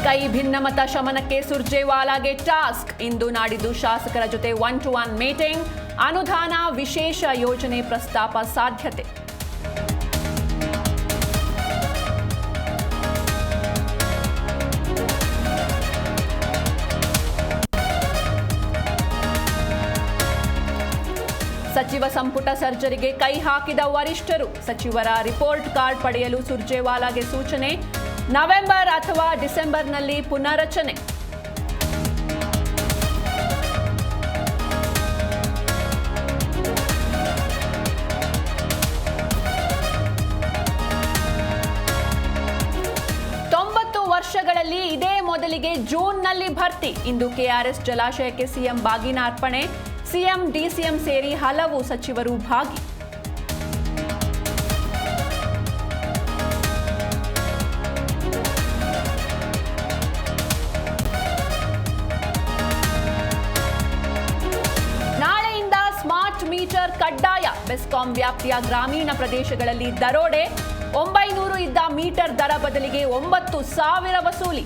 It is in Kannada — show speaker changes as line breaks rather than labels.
ಕೈ ಭಿನ್ನಮತ ಶಮನಕ್ಕೆ ಸುರ್ಜೇವಾಲಾಗೆ ಟಾಸ್ಕ್. ಇಂದು ನಾಡಿದ್ದು ಶಾಸಕರ ಜೊತೆ 1-to-1 ಮೀಟಿಂಗ್. ಅನುದಾನ ವಿಶೇಷ ಯೋಜನೆ ಪ್ರಸ್ತಾಪ ಸಾಧ್ಯತೆ. ಸಚಿವ ಸಂಪುಟ ಸರ್ಜರಿಗೆ ಕೈ ಹಾಕಿದ ವರಿಷ್ಠರು. ಸಚಿವರ ರಿಪೋರ್ಟ್ ಕಾರ್ಡ್ ಪಡೆಯಲು ಸುರ್ಜೇವಾಲಾಗೆ ಸೂಚನೆ. ನವೆಂಬರ್ ಅಥವಾ ಡಿಸೆಂಬರ್ನಲ್ಲಿ ಪುನರಚನೆ. ವರ್ಷಗಳಲ್ಲಿ ಇದೇ ಮೊದಲಿಗೆ ಜೂನ್ನಲ್ಲಿ ಭರ್ತಿ. ಇಂದು ಕೆಆರ್ಎಸ್ ಜಲಾಶಯಕ್ಕೆ ಸಿಎಂ ಬಾಗಿನ ಅರ್ಪಣೆ. ಸಿಎಂ ಡಿಸಿಎಂ ಸೇರಿ ಹಲವು ಸಚಿವರು ಭಾಗಿ. ನಾಳೆಯಿಂದ ಸ್ಮಾರ್ಟ್ ಮೀಟರ್ ಕಡ್ಡಾಯ. ಬೆಸ್ಕಾಂ ವ್ಯಾಪ್ತಿಯ ಗ್ರಾಮೀಣ ಪ್ರದೇಶಗಳಲ್ಲಿ ದರೋಡೆ. 900 ಇದ್ದ ಮೀಟರ್ ದರ ಬದಲಿಗೆ 9,000 ವಸೂಲಿ.